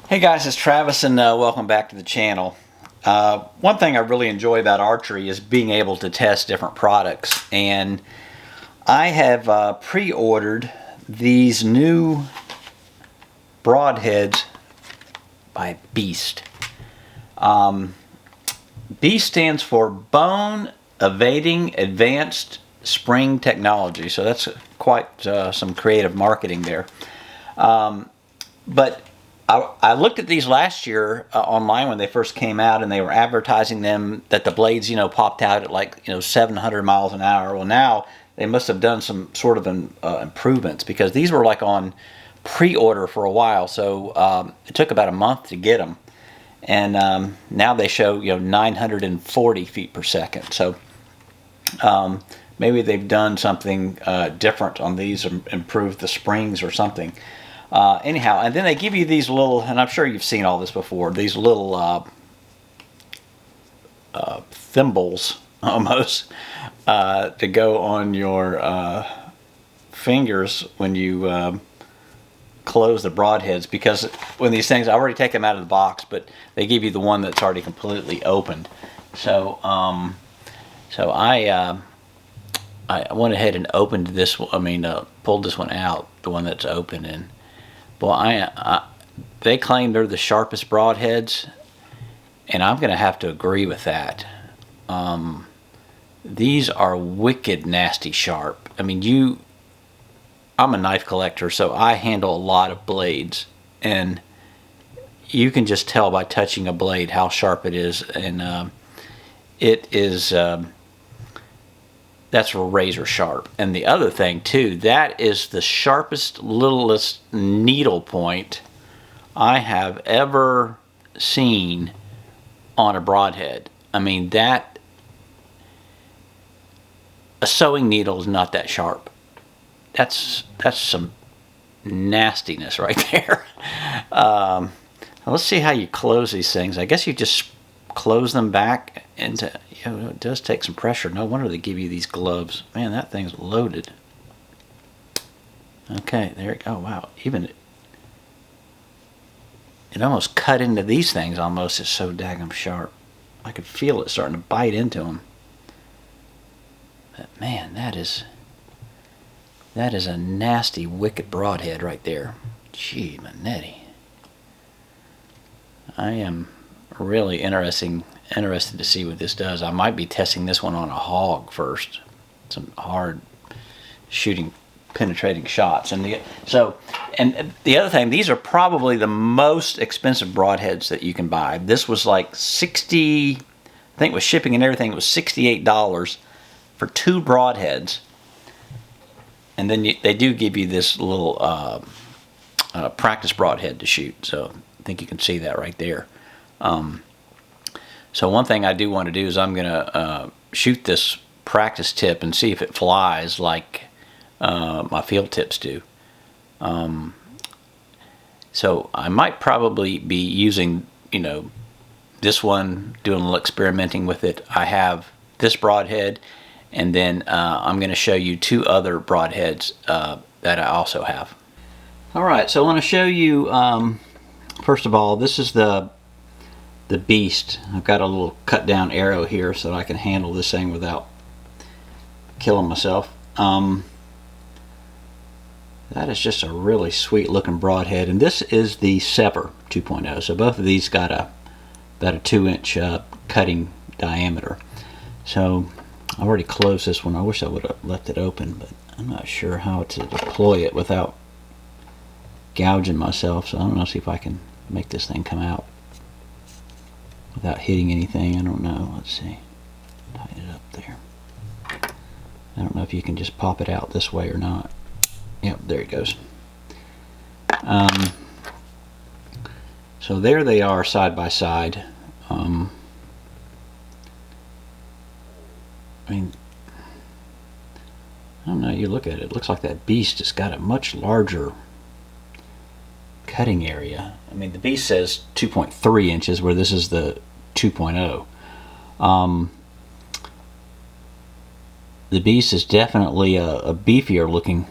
Hey guys, it's Travis and welcome back to the channel. One thing I really enjoy about archery is being able to test different products, and I have pre-ordered these new broadheads by Beast. Beast stands for Bone Evading Advanced Spring Technology, so that's quite some creative marketing there. But I looked at these last year online when they first came out, and they were advertising them that the blades, popped out at like 700 miles an hour. Well, now they must have done some sort of improvements, because these were like on pre-order for a while, so it took about a month to get them, and now they show 940 feet per second. So maybe they've done something different on these, improved the springs or something. Anyhow, and then they give you these little, and I'm sure you've seen all this before, these little thimbles almost to go on your fingers when you close the broadheads, because when these things, I already take them out of the box, but they give you the one that's already completely opened. So I went ahead and opened this. Pulled this one out, the one that's open, and well, they claim they're the sharpest broadheads, and I'm going to have to agree with that. These are wicked nasty sharp. I'm a knife collector, so I handle a lot of blades, and you can just tell by touching a blade how sharp it is, and it is that's razor sharp. And the other thing too, that is the sharpest, littlest needle point I have ever seen on a broadhead. That a sewing needle is not that sharp. That's some nastiness right there. Let's see how you close these things. I guess you just close them back into, it does take some pressure. No wonder they give you these gloves. Man, that thing's loaded. Okay, there it goes. Oh, wow. Even it almost cut into these things almost. It's so daggum sharp. I could feel it starting to bite into them. But man, that is a nasty, wicked broadhead right there. Gee, Manetti. I am really interested to see what this does. I might be testing this one on a hog first. Some hard shooting, penetrating shots. And the other thing, these are probably the most expensive broadheads that you can buy. This was like 60, I think with shipping and everything, it was $68 for 2 broadheads. And then they do give you this little practice broadhead to shoot. So I think you can see that right there. So one thing I do want to do is I'm going to shoot this practice tip and see if it flies like my field tips do. So I might probably be using, this one, doing a little experimenting with it. I have this broadhead, and then I'm going to show you 2 other broadheads that I also have. Alright, so I want to show you, first of all, this is the Beast. I've got a little cut down arrow here so that I can handle this thing without killing myself. That is just a really sweet looking broadhead, and this is the Sever 2.0. So both of these got about a 2-inch cutting diameter. So I already closed this one. I wish I would have left it open, but I'm not sure how to deploy it without gouging myself. So I don't know, see if I can make this thing come out without hitting anything. I don't know. Let's see. Tighten it up there. I don't know if you can just pop it out this way or not. Yep, there it goes. So there they are side by side. I don't know, you look at it, it looks like that Beast has got a much larger cutting area. The Beast says 2.3 inches, where this is the 2.0. The Beast is definitely a beefier looking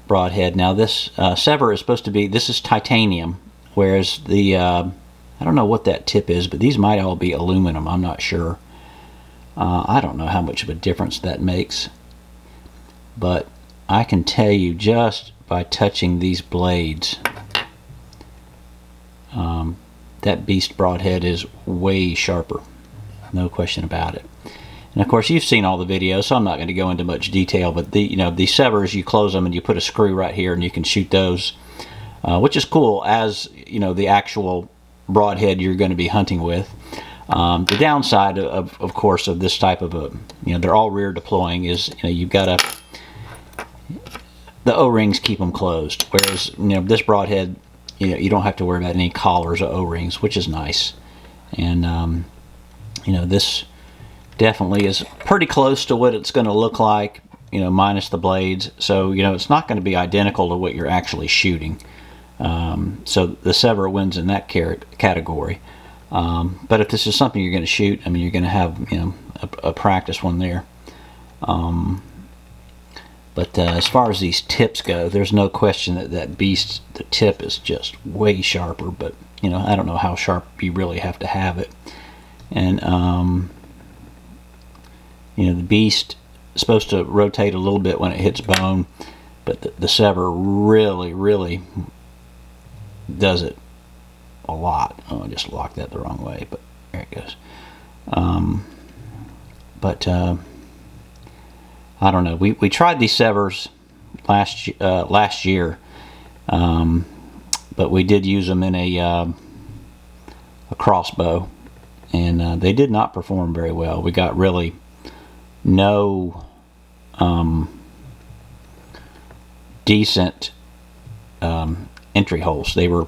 broadhead. Now this sever is supposed to be, this is titanium, whereas the I don't know what that tip is, but these might all be aluminum. I'm not sure. I don't know how much of a difference that makes, but I can tell you just by touching these blades, that beast broadhead is way sharper, no question about it. And of course, you've seen all the videos, so I'm not going to go into much detail. But these severs, you close them and you put a screw right here, and you can shoot those, which is cool. As the actual broadhead you're going to be hunting with. The downside, of course, of this type of a, they're all rear deploying, is you've got the O-rings keep them closed. Whereas this broadhead, you don't have to worry about any collars or O-rings, which is nice. And this definitely is pretty close to what it's going to look like, minus the blades. So it's not going to be identical to what you're actually shooting. So the sever wins in that category. But if this is something you're going to shoot, I mean, you're going to have a practice one there. But as far as these tips go, there's no question that beast, the tip is just way sharper. But I don't know how sharp you really have to have it. And the beast is supposed to rotate a little bit when it hits bone, but the sever really does it a lot. Oh, I just locked that the wrong way, but there it goes. I don't know. We tried these severs last year, but we did use them in a crossbow, and they did not perform very well. We got really no decent entry holes. They were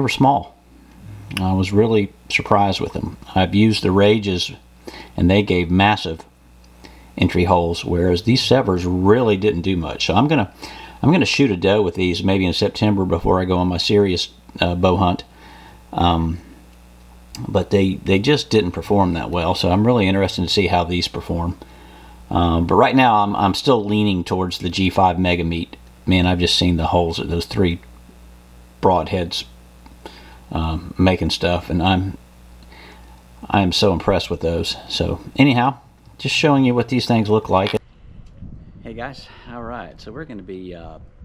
small. I was really surprised with them. I've used the Rages, and they gave massive entry holes, whereas these severs really didn't do much. So I'm gonna shoot a doe with these maybe in September before I go on my serious bow hunt. But they just didn't perform that well. So I'm really interested to see how these perform. But right now I'm still leaning towards the G5 Mega Meat. Man, I've just seen the holes at those 3 broadheads making stuff, and I'm so impressed with those. So anyhow, just showing you what these things look like. Hey guys, all right, so we're going to be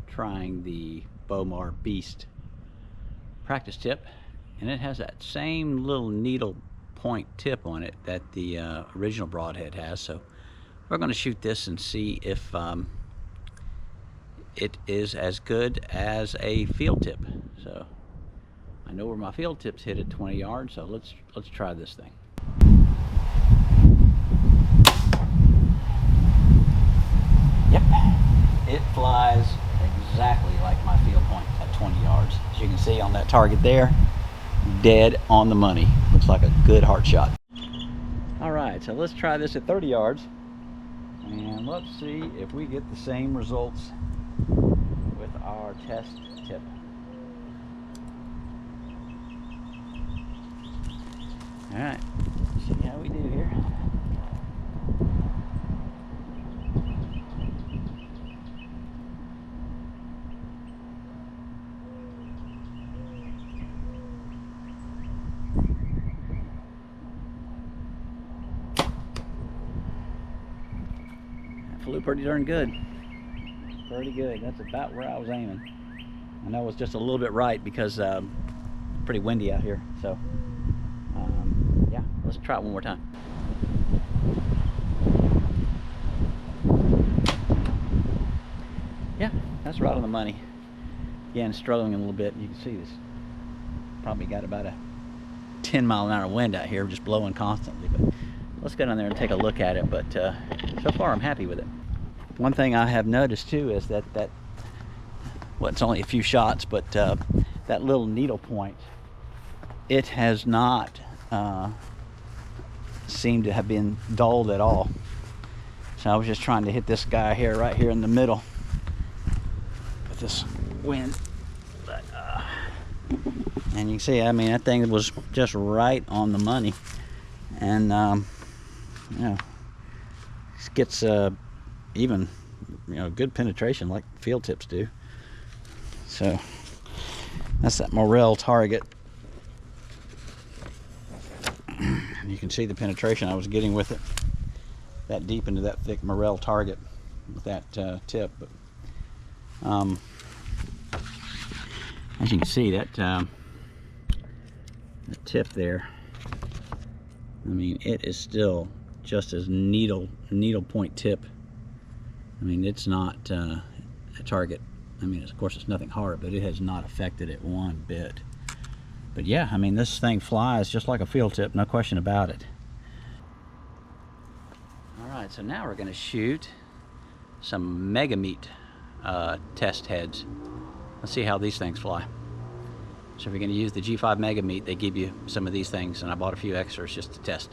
trying the Bowmar Beast practice tip, and it has that same little needle point tip on it that the original broadhead has. So we're going to shoot this and see if it is as good as a field tip. So I know where my field tips hit at 20 yards, so let's try this thing. Yep, it flies exactly like my field point at 20 yards. As you can see on that target there, dead on the money. Looks like a good heart shot. All right, so let's try this at 30 yards, and let's see if we get the same results with our test tip. All right, see how we do here. That flew pretty darn good. Pretty good. That's about where I was aiming. I know it's just a little bit right because it's pretty windy out here. So yeah, let's try it one more time. Yeah, that's right on the money. Again, struggling a little bit. You can see this. Probably got about a 10-mile-an-hour wind out here, just blowing constantly. But let's go down there and take a look at it. But so far, I'm happy with it. One thing I have noticed too is that well, it's only a few shots, but that little needle point, it has not seemed to have been dulled at all. So I was just trying to hit this guy here, right here in the middle, with this wind. But and you can see, I mean, that thing was just right on the money, and you know, it gets even good penetration like field tips do. So that's that morel target. And you can see the penetration I was getting with it, that deep into that thick morel target with that tip. But as you can see, that the tip there, I mean, it is still just as needle point tip. I mean, it's not a target. I mean, of course, it's nothing hard, but it has not affected it one bit. But yeah, I mean, this thing flies just like a field tip, no question about it. All right, so now we're going to shoot some mega meat test heads. Let's see how these things fly. So if you're going to use the G5 mega meat, they give you some of these things, and I bought a few extras just to test.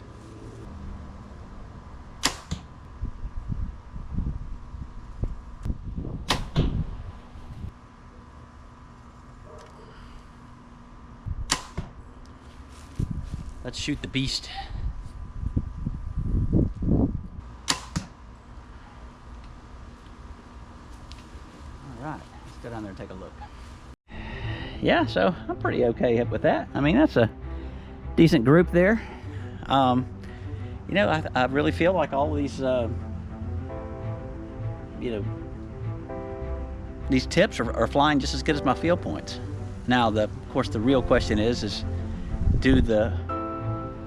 Let's shoot the beast. All right, let's go down there and take a look. Yeah, so I'm pretty okay with that. I mean, that's a decent group there. I really feel like all these, these tips are flying just as good as my field points. Now, of course, the real question is do the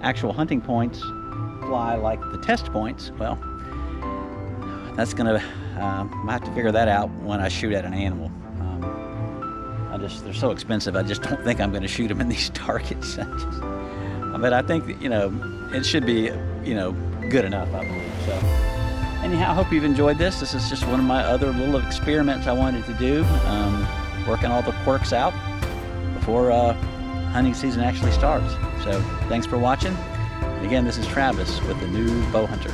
actual hunting points fly like the test points? Well, that's gonna, I have to figure that out when I shoot at an animal. They're so expensive. I just don't think I'm going to shoot them in these targets. But I think it should be good enough, I believe. So anyhow, I hope you've enjoyed this. This is just one of my other little experiments I wanted to do, working all the quirks out before hunting season actually starts. So thanks for watching. And again, this is Travis with the new Bow Hunter.